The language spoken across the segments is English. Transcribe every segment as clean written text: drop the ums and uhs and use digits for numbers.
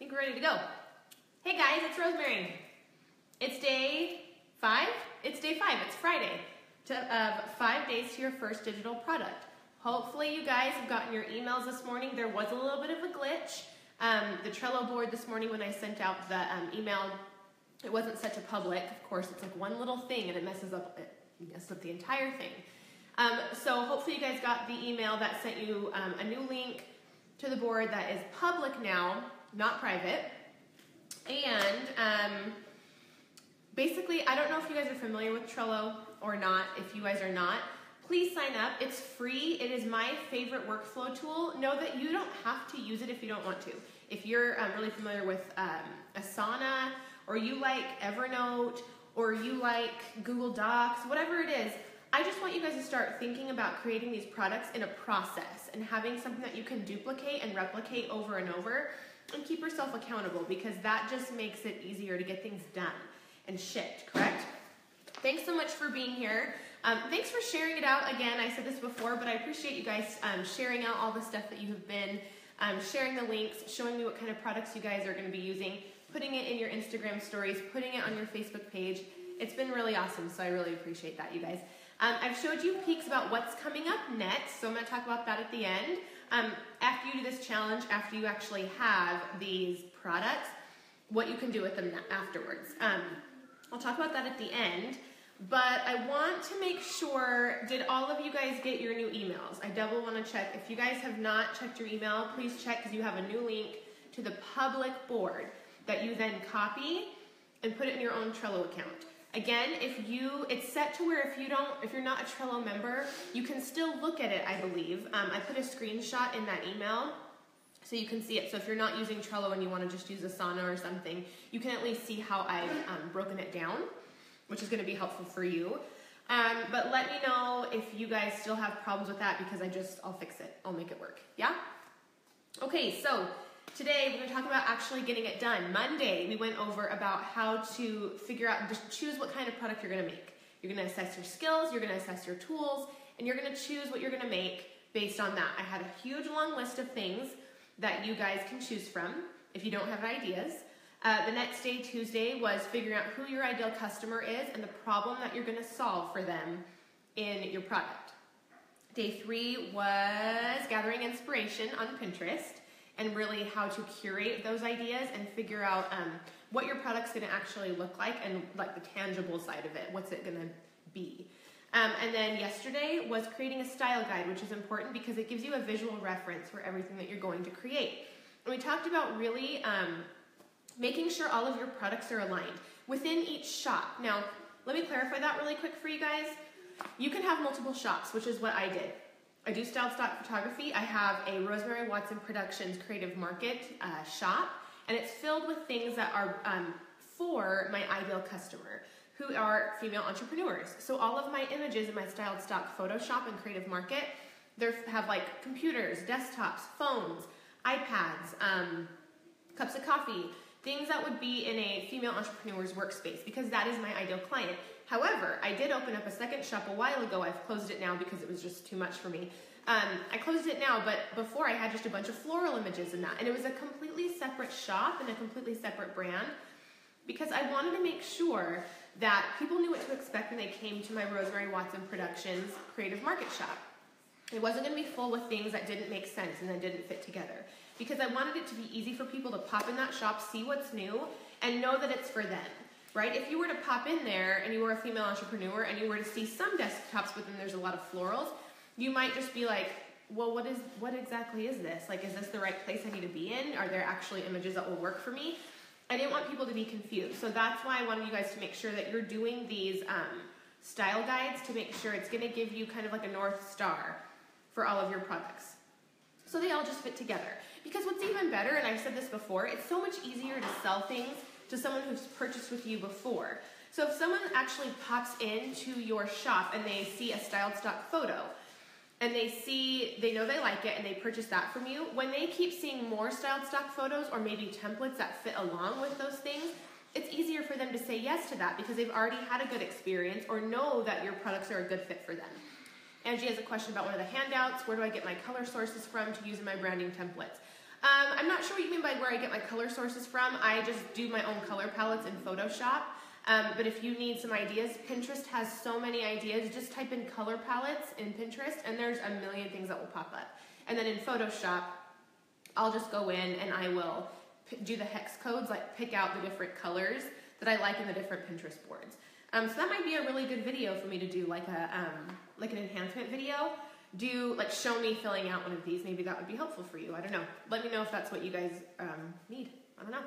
think we're ready to go. Hey guys, it's Rosemary. It's day 5. It's day 5. It's Friday of 5 days to your first digital product. Hopefully you guys have gotten your emails this morning. There was a little bit of a glitch. The Trello board this morning when I sent out the email, it wasn't set to public. Of course, it's like one little thing and it messes up the entire thing. So hopefully you guys got the email that sent you a new link to the board that is public now, not private. And basically, I don't know if you guys are familiar with Trello or not. If you guys are not, please sign up. It's free. It is my favorite workflow tool. Know that you don't have to use it if you don't want to. If you're really familiar with Asana, or you like Evernote, or you like Google Docs, whatever it is, I just want you guys to start thinking about creating these products in a process and having something that you can duplicate and replicate over and over and keep yourself accountable, because that just makes it easier to get things done and shipped, correct? Thanks so much for being here. Thanks for sharing it out. Again, I said this before, but I appreciate you guys sharing out all the stuff that you have been sharing the links, showing me what kind of products you guys are going to be using, putting it in your Instagram stories, putting it on your Facebook page. It's been really awesome, so I really appreciate that, you guys. I've showed you peeks about what's coming up next, so I'm going to talk about that at the end. After you do this challenge, after you actually have these products, what you can do with them afterwards. I'll talk about that at the end, but I want to make sure, did all of you guys get your new emails? I double want to check. If you guys have not checked your email, please check, because you have a new link to the public board that you then copy and put it in your own Trello account. Again, it's set to where if you're not a Trello member, you can still look at it, I believe. I put a screenshot in that email so you can see it. So if you're not using Trello and you want to just use Asana or something, you can at least see how I've broken it down, which is going to be helpful for you. But let me know if you guys still have problems with that, because I'll fix it. I'll make it work. Yeah? Okay, so today we're going to talk about actually getting it done. Monday we went over about how to figure out, just choose what kind of product you're going to make. You're going to assess your skills, you're going to assess your tools, and you're going to choose what you're going to make based on that. I had a huge long list of things that you guys can choose from if you don't have ideas. The next day, Tuesday, was figuring out who your ideal customer is and the problem that you're going to solve for them in your product. Day 3 was gathering inspiration on Pinterest, and really how to curate those ideas and figure out what your product's going to actually look like, and like the tangible side of it. What's it going to be? And then yesterday was creating a style guide, which is important because it gives you a visual reference for everything that you're going to create. And we talked about really making sure all of your products are aligned within each shop. Now, let me clarify that really quick for you guys. You can have multiple shops, which is what I did. I do styled stock photography. I have a Rosemary Watson Productions Creative Market shop, and it's filled with things that are for my ideal customer, who are female entrepreneurs. So all of my images in my styled stock photo shop and Creative Market, they have like computers, desktops, phones, iPads, cups of coffee, things that would be in a female entrepreneur's workspace, because that is my ideal client. However, I did open up a second shop a while ago. I've closed it now because it was just too much for me. I closed it now, but before I had just a bunch of floral images in that. And it was a completely separate shop and a completely separate brand, because I wanted to make sure that people knew what to expect when they came to my Rosemary Watson Productions Creative Market shop. It wasn't going to be full with things that didn't make sense and that didn't fit together, because I wanted it to be easy for people to pop in that shop, see what's new, and know that it's for them. Right? If you were to pop in there and you were a female entrepreneur and you were to see some desktops, but then there's a lot of florals, you might just be like, well, what exactly is this? Like, is this the right place I need to be in? Are there actually images that will work for me? I didn't want people to be confused. So that's why I wanted you guys to make sure that you're doing these style guides to make sure it's going to give you kind of like a North Star for all of your products, so they all just fit together. Because what's even better, and I've said this before, it's so much easier to sell things to someone who's purchased with you before. So if someone actually pops into your shop and they see a styled stock photo, and they know they like it and they purchase that from you, when they keep seeing more styled stock photos or maybe templates that fit along with those things, it's easier for them to say yes to that because they've already had a good experience or know that your products are a good fit for them. Angie has a question about one of the handouts. Where do I get my color sources from to use in my branding templates? I'm not sure what you mean by where I get my color sources from. I just do my own color palettes in Photoshop. But if you need some ideas, Pinterest has so many ideas. Just type in color palettes in Pinterest and there's a million things that will pop up. And then in Photoshop, I'll just go in and I will do the hex codes, like pick out the different colors that I like in the different Pinterest boards. So that might be a really good video for me to do, like an enhancement video. Show me filling out one of these. Maybe that would be helpful for you. I don't know. Let me know if that's what you guys need. I don't know.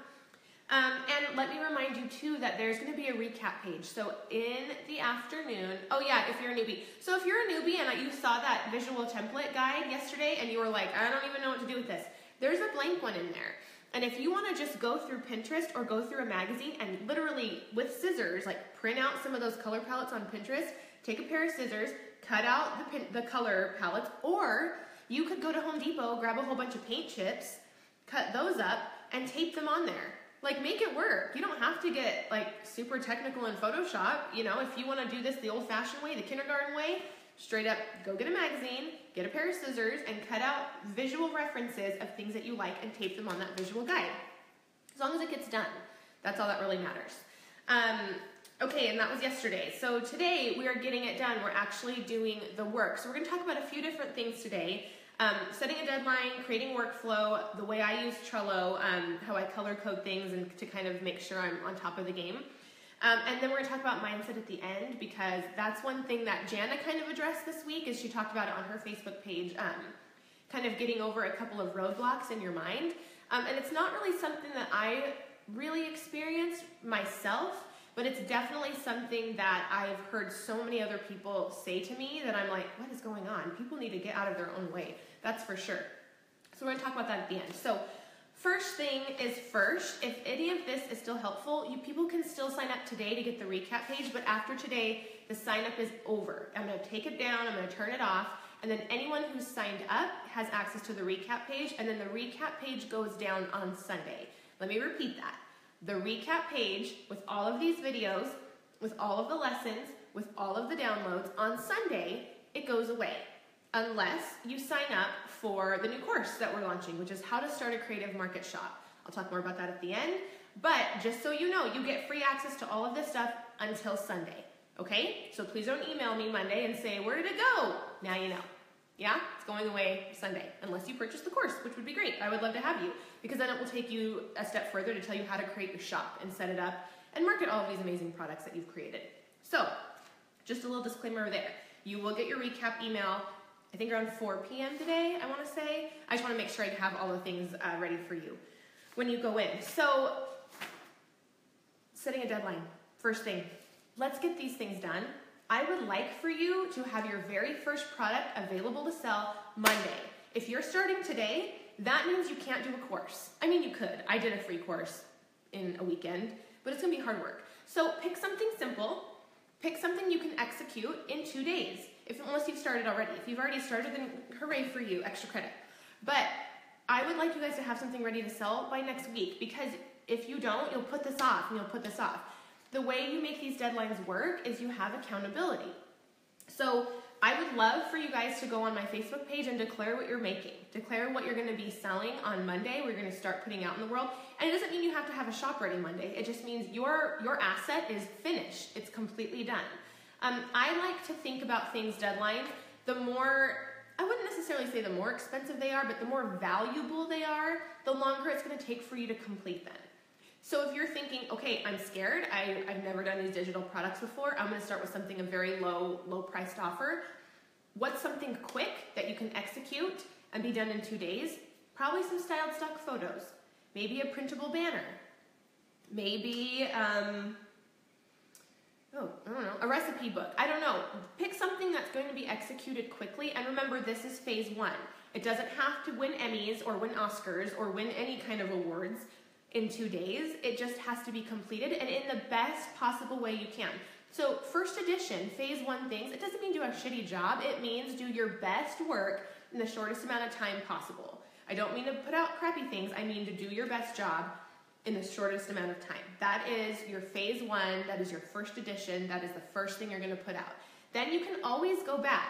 And let me remind you too that there's going to be a recap page. So in the afternoon, oh yeah, if you're a newbie. So if you're a newbie and you saw that visual template guide yesterday and you were like, I don't even know what to do with this, there's a blank one in there. And if you want to just go through Pinterest or go through a magazine and literally with scissors, like print out some of those color palettes on Pinterest, take a pair of scissors, cut out the color palettes, or you could go to Home Depot, grab a whole bunch of paint chips, cut those up, and tape them on there. Like, make it work. You don't have to get like super technical in Photoshop. You know, if you want to do this the old-fashioned way, the kindergarten way, straight up go get a magazine, get a pair of scissors, and cut out visual references of things that you like and tape them on that visual guide. As long as it gets done, that's all that really matters. Okay, and that was yesterday. So today we are getting it done. We're actually doing the work. So we're going to talk about a few different things today. Setting a deadline, creating workflow, the way I use Trello, how I color code things and to kind of make sure I'm on top of the game. And then we're going to talk about mindset at the end, because that's one thing that Jana kind of addressed this week, is she talked about it on her Facebook page, kind of getting over a couple of roadblocks in your mind. And it's not really something that I really experienced myself, but it's definitely something that I've heard so many other people say to me that I'm like, what is going on? People need to get out of their own way. That's for sure. So we're going to talk about that at the end. So first thing is first, if any of this is still helpful, people can still sign up today to get the recap page, but after today, the sign up is over. I'm going to take it down, I'm going to turn it off, and then anyone who's signed up has access to the recap page, and then the recap page goes down on Sunday. Let me repeat that. The recap page with all of these videos, with all of the lessons, with all of the downloads, on Sunday, it goes away. Unless you sign up for the new course that we're launching, which is how to start a creative market shop. I'll talk more about that at the end. But just so you know, you get free access to all of this stuff until Sunday. Okay? So please don't email me Monday and say, where did it go? Now you know. Yeah? It's going away Sunday, unless you purchase the course, which would be great. I would love to have you, because then it will take you a step further to tell you how to create your shop and set it up and market all of these amazing products that you've created. So, just a little disclaimer there. You will get your recap email, I think around 4 p.m. today, I want to say. I just want to make sure I have all the things ready for you when you go in. So, setting a deadline. First thing, let's get these things done. I would like for you to have your very first product available to sell Monday. If you're starting today, that means you can't do a course. I mean, you could. I did a free course in a weekend, but it's going to be hard work. So pick something simple. Pick something you can execute in 2 days, unless you've started already. If you've already started, then hooray for you, extra credit. But I would like you guys to have something ready to sell by next week, because if you don't, you'll put this off and you'll put this off. The way you make these deadlines work is you have accountability. So I would love for you guys to go on my Facebook page and declare what you're making. Declare what you're going to be selling on Monday. We're going to start putting out in the world. And it doesn't mean you have to have a shop ready Monday. It just means your asset is finished. It's completely done. I like to think about things deadline. The more, I wouldn't necessarily say the more expensive they are, but the more valuable they are, the longer it's going to take for you to complete them. So if you're thinking, okay, I'm scared, I've never done these digital products before, I'm going to start with something a very low priced offer. What's something quick that you can execute and be done in 2 days? Probably some styled stock photos. Maybe a printable banner. Maybe, a recipe book. I don't know. Pick something that's going to be executed quickly, and remember, this is phase 1. It doesn't have to win Emmys or win Oscars or win any kind of awards in 2 days. It just has to be completed and in the best possible way you can. So first edition, phase 1 things, it doesn't mean do a shitty job. It means do your best work in the shortest amount of time possible. I don't mean to put out crappy things. I mean to do your best job in the shortest amount of time. That is your phase 1. That is your first edition. That is the first thing you're going to put out. Then you can always go back,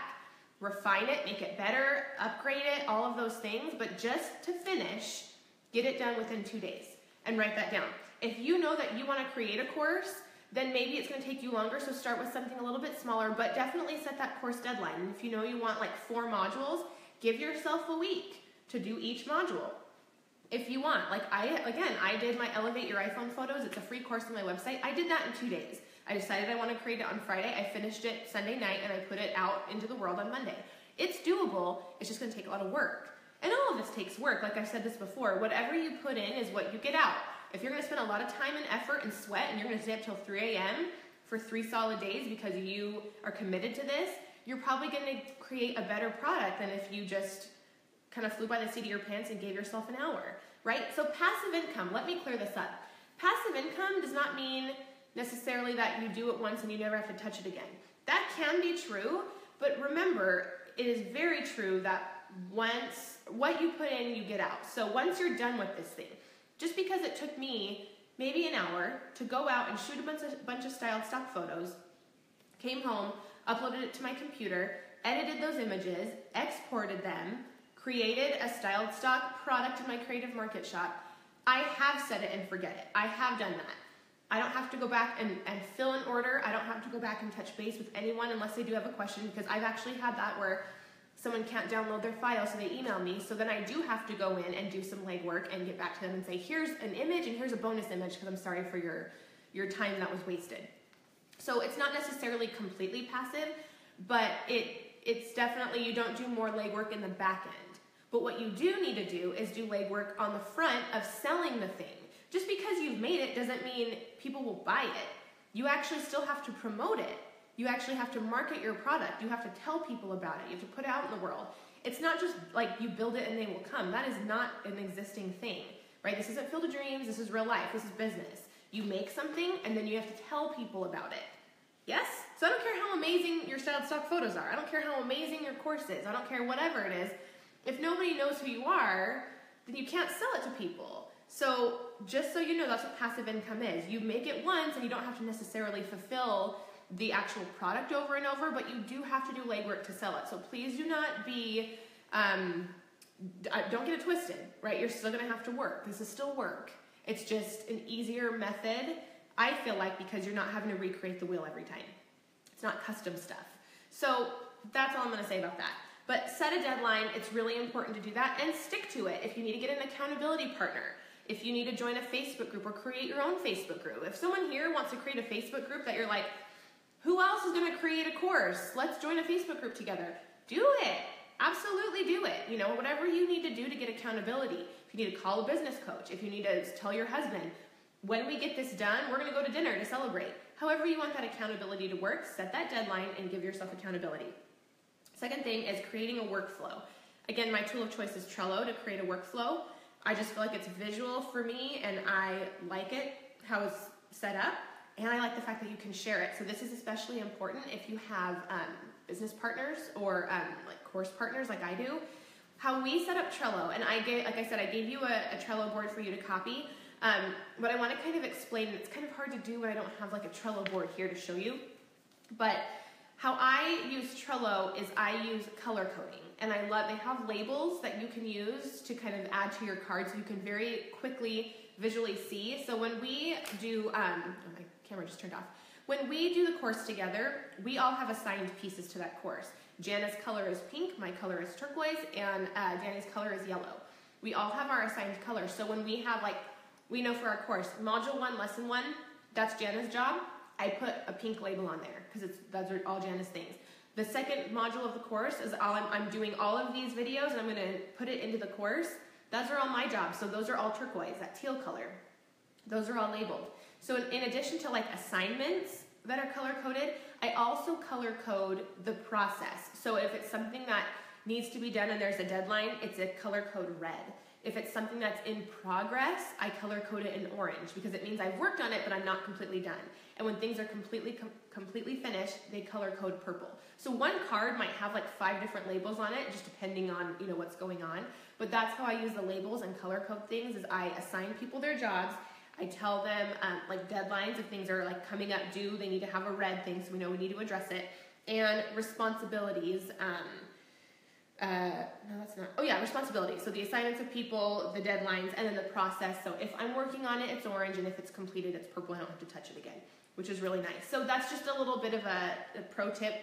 refine it, make it better, upgrade it, all of those things. But just to finish, get it done within 2 days, and write that down. If you know that you want to create a course, then maybe it's going to take you longer, so start with something a little bit smaller, but definitely set that course deadline. And if you know you want like 4 modules, give yourself a week to do each module. If you want, like I did my Elevate Your iPhone Photos. It's a free course on my website. I did that in 2 days. I decided I want to create it on Friday. I finished it Sunday night, and I put it out into the world on Monday. It's doable. It's just going to take a lot of work. And all of this takes work. Like I've said this before, whatever you put in is what you get out. If you're going to spend a lot of time and effort and sweat, and you're going to stay up till 3 a.m. for 3 solid days because you are committed to this, you're probably going to create a better product than if you just kind of flew by the seat of your pants and gave yourself an hour, right? So passive income, let me clear this up. Passive income does not mean necessarily that you do it once and you never have to touch it again. That can be true, but remember, it is very true that once what you put in, you get out. So once you're done with this thing, just because it took me maybe an hour to go out and shoot a bunch of styled stock photos, came home, uploaded it to my computer, edited those images, exported them, created a styled stock product in my Creative Market Shop, I have set it and forget it. I have done that. I don't have to go back and fill an order. I don't have to go back and touch base with anyone unless they do have a question, because I've actually had that where someone can't download their file, so they email me. So then I do have to go in and do some legwork and get back to them and say, here's an image and here's a bonus image because I'm sorry for your time that was wasted. So it's not necessarily completely passive, but it's definitely, you don't do more legwork in the back end. But what you do need to do is do legwork on the front of selling the thing. Just because you've made it doesn't mean people will buy it. You actually still have to promote it. You actually have to market your product. You have to tell people about it. You have to put it out in the world. It's not just like you build it and they will come. That is not an existing thing, right? This isn't Field of Dreams. This is real life. This is business. You make something and then you have to tell people about it. Yes? So I don't care how amazing your styled stock photos are. I don't care how amazing your course is. I don't care whatever it is. If nobody knows who you are, then you can't sell it to people. So just so you know, that's what passive income is. You make it once and you don't have to necessarily fulfill the actual product over and over, but you do have to do legwork to sell it. So please do not be, don't get it twisted, right? You're still gonna have to work. This is still work. It's just an easier method, I feel like, because you're not having to recreate the wheel every time. It's not custom stuff. So that's all I'm gonna say about that. But set a deadline. It's really important to do that and stick to it. If you need to get an accountability partner, if you need to join a Facebook group or create your own Facebook group. If someone here wants to create a Facebook group that you're like, who else is going to create a course? Let's join a Facebook group together. Do it. Absolutely do it. You know, whatever you need to do to get accountability. If you need to call a business coach, if you need to tell your husband, when we get this done, we're going to go to dinner to celebrate. However you want that accountability to work, set that deadline and give yourself accountability. Second thing is creating a workflow. Again, my tool of choice is Trello to create a workflow. I just feel like it's visual for me and I like it, how it's set up. And I like the fact that you can share it. So this is especially important if you have business partners or like course partners like I do. How we set up Trello, and I gave you a Trello board for you to copy. But I want to kind of explain, it's kind of hard to do when I don't have like a Trello board here to show you. But how I use Trello is I use color coding. And they have labels that you can use to kind of add to your card so you can very quickly visually see. So when we do, my camera just turned off. When we do the course together, we all have assigned pieces to that course. Jana's color is pink, my color is turquoise, and Danny's color is yellow. We all have our assigned colors. So when we have we know for our course, Module 1, Lesson 1, that's Jana's job. I put a pink label on there because those are all Jana's things. The second module of the course is I'm doing all of these videos and I'm going to put it into the course. Those are all my jobs. So those are all turquoise, that teal color. Those are all labeled. So in addition to assignments that are color coded, I also color code the process. So if it's something that needs to be done and there's a deadline, it's a color code red. If it's something that's in progress, I color code it in orange because it means I've worked on it, but I'm not completely done. And when things are completely finished, they color code purple. So one card might have 5 different labels on it, just depending on what's going on. But that's how I use the labels and color code things. Is I assign people their jobs. I tell them deadlines if things are coming up due. They need to have a red thing, so we know we need to address it. And responsibilities. no, that's not. Oh yeah, responsibility. So the assignments of people, the deadlines, and then the process. So if I'm working on it, it's orange, and if it's completed, it's purple. I don't have to touch it again, which is really nice. So that's just a little bit of a pro tip,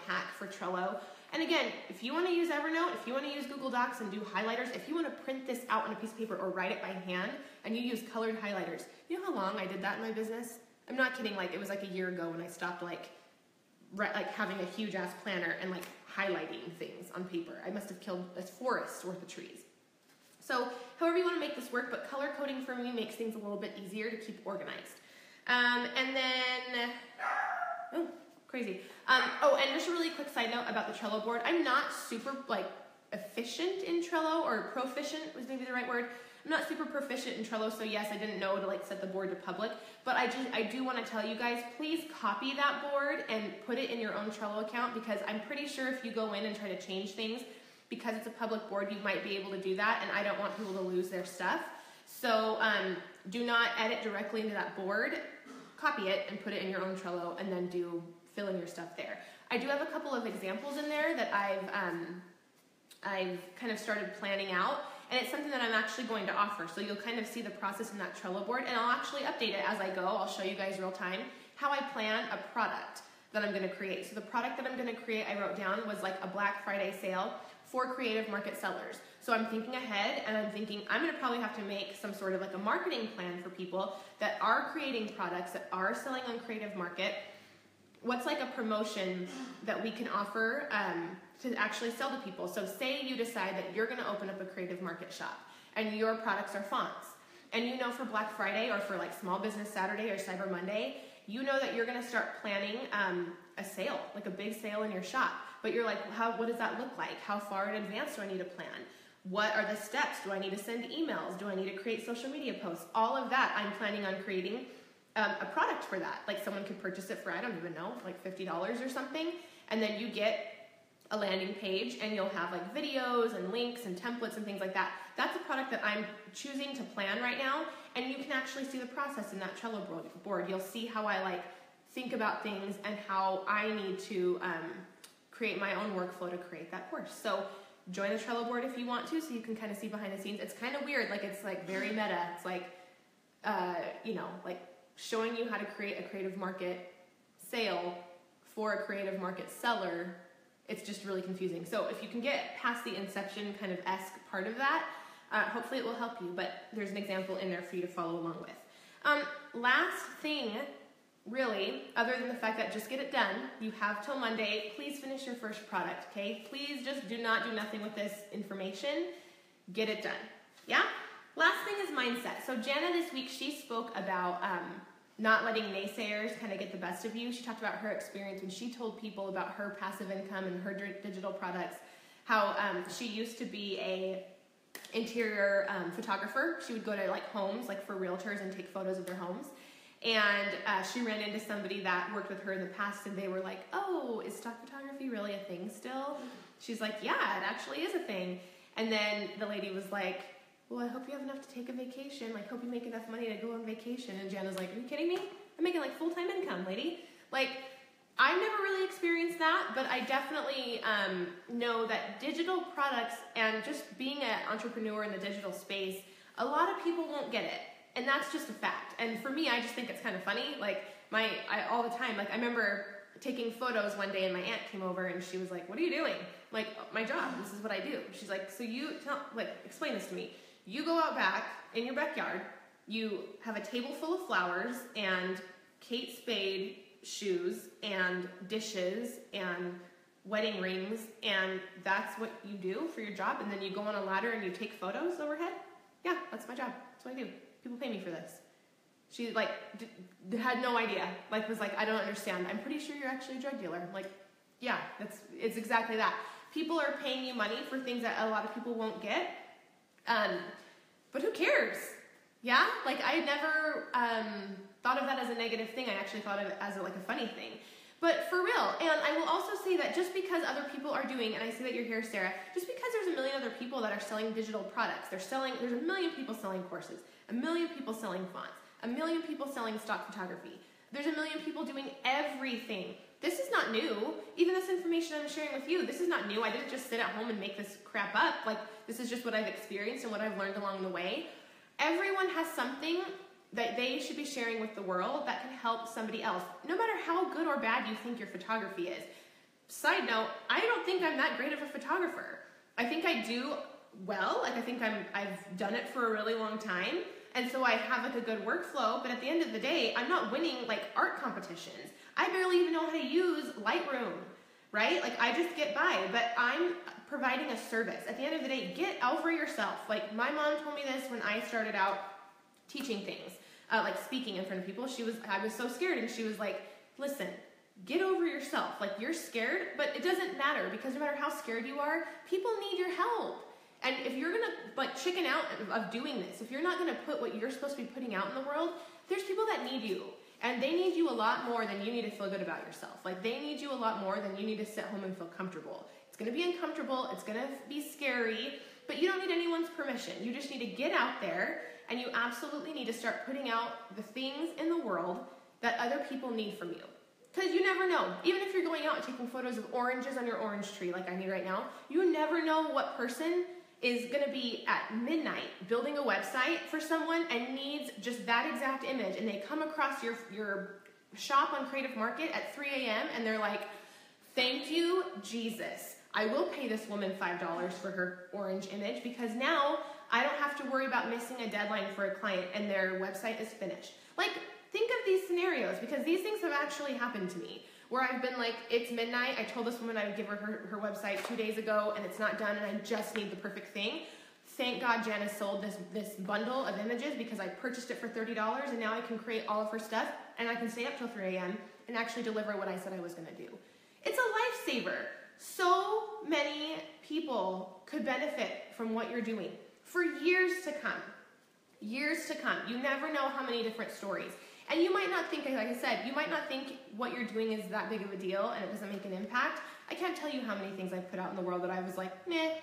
hack for Trello. And again, if you want to use Evernote, if you want to use Google Docs and do highlighters, if you want to print this out on a piece of paper or write it by hand, and you use colored highlighters, you know how long I did that in my business? I'm not kidding. Like, it was like a year ago when I stopped having a huge ass planner and highlighting things on paper. I must have killed a forest worth of trees. So however you want to make this work, but color coding for me makes things a little bit easier to keep organized. And then, crazy. And just a really quick side note about the Trello board. I'm not super efficient in Trello, or proficient was maybe the right word. I'm not super proficient in Trello, so yes, I didn't know to set the board to public, but I do want to tell you guys, please copy that board and put it in your own Trello account, because I'm pretty sure if you go in and try to change things, because it's a public board, you might be able to do that, and I don't want people to lose their stuff. So do not edit directly into that board. Copy it and put it in your own Trello, and then fill in your stuff there. I do have a couple of examples in there that I've kind of started planning out. And it's something that I'm actually going to offer. So you'll kind of see the process in that Trello board, and I'll actually update it as I go. I'll show you guys real time how I plan a product that I'm going to create. So the product that I'm going to create, I wrote down, was a Black Friday sale for creative market sellers. So I'm thinking ahead, and I'm thinking I'm going to probably have to make some sort of a marketing plan for people that are creating products, that are selling on Creative Market. What's a promotion that we can offer to actually sell to people? So say you decide that you're going to open up a Creative Market shop, and your products are fonts, and for Black Friday, or for Small Business Saturday or Cyber Monday, that you're going to start planning a sale, a big sale in your shop. But you're what does that look like? How far in advance do I need to plan? What are the steps? Do I need to send emails? Do I need to create social media posts? All of that I'm planning on creating a product for that. Someone could purchase it for, I don't even know, $50 or something, and then you get a landing page, and you'll have videos and links and templates and things like that. That's a product that I'm choosing to plan right now, and you can actually see the process in that Trello board. You'll see how I think about things and how I need to create my own workflow to create that course. So join the Trello board if you want to, so you can kind of see behind the scenes. It's kind of weird, it's very meta. It's showing you how to create a Creative Market sale for a Creative Market seller. It's just really confusing. So if you can get past the Inception kind of esque part of that, hopefully it will help you, but there's an example in there for you to follow along with. Last thing, really, other than the fact that just get it done, you have till Monday, please finish your first product, okay? Please just do nothing with this information. Get it done, yeah? Last thing is mindset. So Jana this week, she spoke about not letting naysayers kind of get the best of you. She talked about her experience when she told people about her passive income and her digital products, how she used to be a interior photographer. She would go to homes, for realtors, and take photos of their homes. And she ran into somebody that worked with her in the past, and they were like, oh, is stock photography really a thing still? She's like, yeah, it actually is a thing. And then the lady was like, well, I hope you have enough to take a vacation. Hope you make enough money to go on vacation. And Jana's like, are you kidding me? I'm making full-time income, lady. I've never really experienced that, but I definitely know that digital products, and just being an entrepreneur in the digital space, a lot of people won't get it. And that's just a fact. And for me, I just think it's kind of funny. All the time, I remember taking photos one day, and my aunt came over, and she was like, what are you doing? I'm like, my job, this is what I do. She's like, so explain this to me. You go out back in your backyard, you have a table full of flowers and Kate Spade shoes and dishes and wedding rings, and that's what you do for your job, and then you go on a ladder and you take photos overhead? Yeah, that's my job. That's what I do. People pay me for this. She had no idea. Was like, I don't understand. I'm pretty sure you're actually a drug dealer. I'm like, yeah, it's exactly that. People are paying you money for things that a lot of people won't get. But who cares? Yeah? I never thought of that as a negative thing. I actually thought of it as a funny thing. But for real, and I will also say that just because other people are doing, and I see that you're here, Sarah, just because there's a million other people that are selling digital products, there's a million people selling courses, a million people selling fonts, a million people selling stock photography. There's a million people doing everything. This is not new. Even this information I'm sharing with you, this is not new. I didn't just sit at home and make this crap up. Like, this is just what I've experienced and what I've learned along the way. Everyone has something that they should be sharing with the world that can help somebody else, no matter how good or bad you think your photography is. Side note, I don't think I'm that great of a photographer. I think I do well. Like, I think I've done it for a really long time. And so I have like a good workflow, but at the end of the day, I'm not winning like art competitions. I barely even know how to use Lightroom, right? Like, I just get by, but I'm providing a service. At the end of the day, get over yourself. Like, my mom told me this when I started out teaching things, like speaking in front of people. I was so scared, and she was like, listen, get over yourself. Like, you're scared, but it doesn't matter, because no matter how scared you are, people need your help. And if you're gonna like chicken out of doing this, if you're not gonna put what you're supposed to be putting out in the world, there's people that need you. And they need you a lot more than you need to feel good about yourself. Like, they need you a lot more than you need to sit home and feel comfortable. It's gonna be uncomfortable, it's gonna be scary, but you don't need anyone's permission. You just need to get out there, and you absolutely need to start putting out the things in the world that other people need from you. Because you never know. Even if you're going out and taking photos of oranges on your orange tree like I need right now, you never know what person is going to be at midnight building a website for someone and needs just that exact image, and they come across your shop on Creative Market at 3 a.m. and they're like, thank you, Jesus. I will pay this woman $5 for her orange image, because now I don't have to worry about missing a deadline for a client and their website is finished. Like, think of these scenarios, because these things have actually happened to me, where I've been like, it's midnight, I told this woman I would give her website 2 days ago, and it's not done, and I just need the perfect thing. Thank God Janice sold this bundle of images, because I purchased it for $30, and now I can create all of her stuff, and I can stay up till 3 a.m. and actually deliver what I said I was gonna do. It's a lifesaver. So many people could benefit from what you're doing for years to come. Years to come. You never know how many different stories. And you might not think, like I said, you might not think what you're doing is that big of a deal and it doesn't make an impact. I can't tell you how many things I've put out in the world that I was like, meh.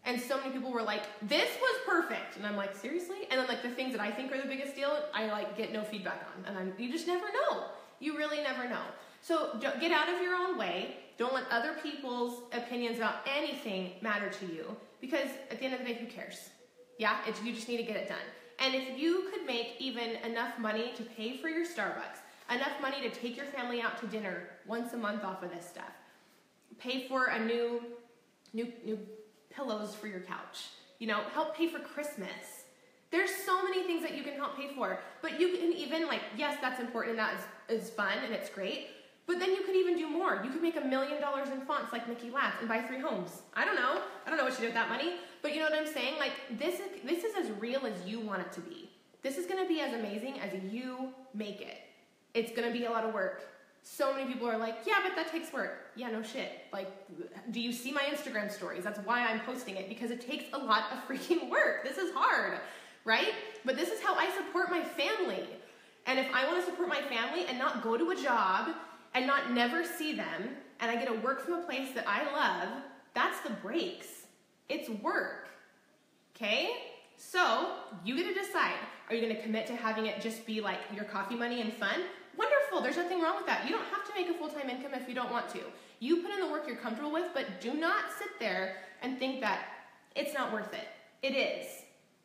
And so many people were like, this was perfect. And I'm like, seriously? And then like the things that I think are the biggest deal, I like get no feedback on. And you just never know. You really never know. So get out of your own way. Don't let other people's opinions about anything matter to you. Because at the end of the day, who cares? Yeah, you just need to get it done. And if you could make even enough money to pay for your Starbucks, enough money to take your family out to dinner once a month off of this stuff, pay for a new pillows for your couch, help pay for Christmas. There's so many things that you can help pay for, but you can even yes, that's important and that is fun and it's great, but then you could even do more. You could make $1 million in fonts like Nikki Latz and buy 3 homes. I don't know what you do with that money, but you know what I'm saying? Like, this is as real as you want it to be. This is gonna be as amazing as you make it. It's gonna be a lot of work. So many people are like, yeah, but that takes work. Yeah, no shit. Like, do you see my Instagram stories? That's why I'm posting it, because it takes a lot of freaking work. This is hard, right? But this is how I support my family. And if I wanna support my family and not go to a job and not never see them, and I get to work from a place that I love, that's the breaks. It's work, okay? So you get to decide, are you gonna commit to having it just be like your coffee money and fun? Wonderful, there's nothing wrong with that. You don't have to make a full-time income if you don't want to. You put in the work you're comfortable with, but do not sit there and think that it's not worth it. It is.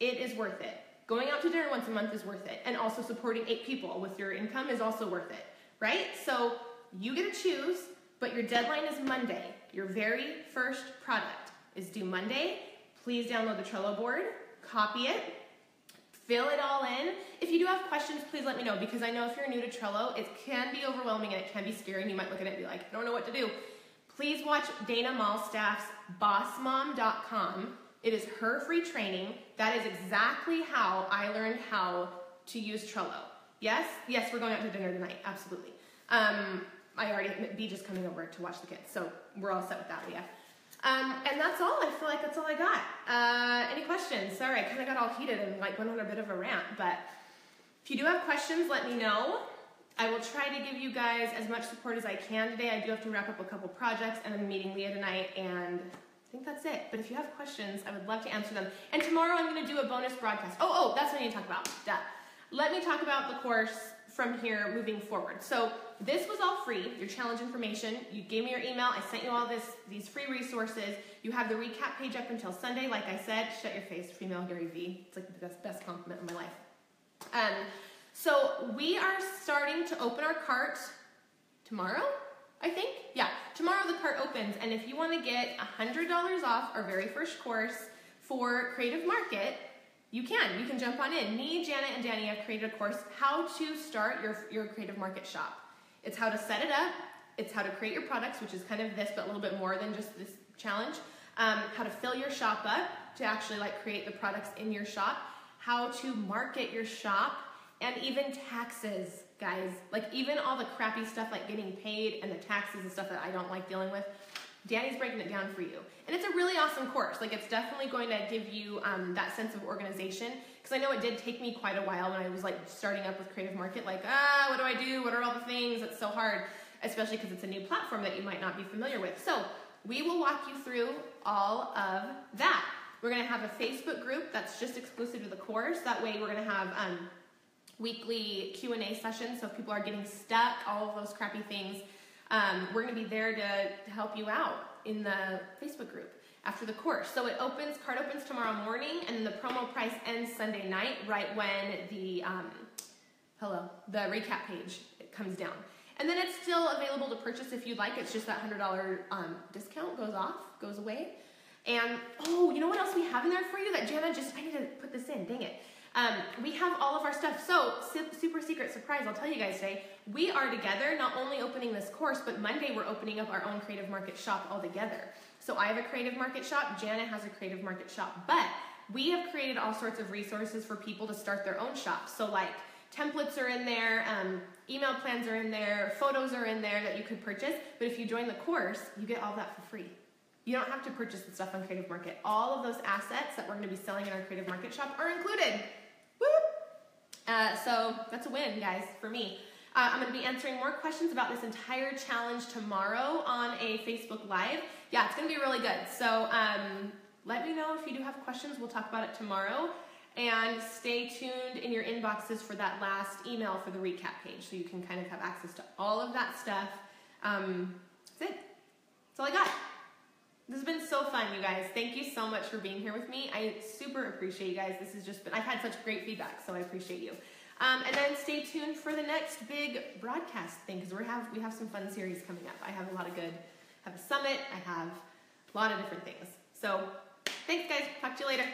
It is worth it. Going out to dinner once a month is worth it. And also supporting 8 people with your income is also worth it, right? So you get to choose, but your deadline is Monday. Your very first product is due Monday. Please download the Trello board, copy it, fill it all in. If you do have questions, please let me know, because I know if you're new to Trello, it can be overwhelming and it can be scary, and you might look at it and be like, I don't know what to do. Please watch Dana Malstaff's bossmom.com. It is her free training. That is exactly how I learned how to use Trello. Yes, we're going out to dinner tonight, absolutely. Beej is coming over to watch the kids, so we're all set with that, Leah. And that's all. I feel like that's all I got. Any questions? Sorry, I kind of got all heated and went on a bit of a rant, but if you do have questions, let me know. I will try to give you guys as much support as I can today. I do have to wrap up a couple projects, and I'm meeting Leah tonight, and I think that's it. But if you have questions, I would love to answer them. And tomorrow I'm going to do a bonus broadcast. Oh, that's what I need to talk about. Duh. Let me talk about the course from here moving forward. So this was all free, your challenge information. You gave me your email. I sent you all these free resources. You have the recap page up until Sunday. Like I said, shut your face, female Gary V. It's like the best compliment of my life. So we are starting to open our cart tomorrow, I think. Yeah, tomorrow the cart opens. And if you want to get $100 off our very first course for Creative Market, you can jump on in. Me, Janet, and Danny have created a course, how to start your Creative Market shop. It's how to set it up. It's how to create your products, which is kind of this, but a little bit more than just this challenge. How to fill your shop up to actually like create the products in your shop. How to market your shop, and even taxes, guys. Like even all the crappy stuff like getting paid and the taxes and stuff that I don't like dealing with. Danny's breaking it down for you. And it's a really awesome course. Like it's definitely going to give you that sense of organization. Because I know it did take me quite a while when I was like starting up with Creative Market. Like, what do I do? What are all the things? It's so hard, especially because it's a new platform that you might not be familiar with. So we will walk you through all of that. We're going to have a Facebook group that's just exclusive to the course. That way we're going to have weekly Q&A sessions. So if people are getting stuck, all of those crappy things, we're going to be there to help you out in the Facebook group after the course. So cart opens tomorrow morning, and then the promo price ends Sunday night, right when the recap page comes down. And then it's still available to purchase if you'd like. It's just that $100 discount goes away. And, you know what else we have in there for you that Jana I need to put this in, dang it. We have all of our stuff. So, super secret surprise, I'll tell you guys today. We are together, not only opening this course, but Monday we're opening up our own Creative Market shop all together. So I have a Creative Market shop, Jana has a Creative Market shop, but we have created all sorts of resources for people to start their own shops. So like templates are in there, email plans are in there, photos are in there that you could purchase, but if you join the course, you get all that for free. You don't have to purchase the stuff on Creative Market. All of those assets that we're going to be selling in our Creative Market shop are included. Woo! So that's a win, guys, for me. I'm going to be answering more questions about this entire challenge tomorrow on a Facebook Live. Yeah, it's going to be really good. So let me know if you do have questions. We'll talk about it tomorrow. And stay tuned in your inboxes for that last email for the recap page so you can kind of have access to all of that stuff. That's it. That's all I got. This has been so fun, you guys. Thank you so much for being here with me. I super appreciate you guys. This has just been, I've had such great feedback, so I appreciate you. And then stay tuned for the next big broadcast thing, because we have some fun series coming up. I have a lot of good, I have a summit, I have a lot of different things. So thanks, guys. Talk to you later.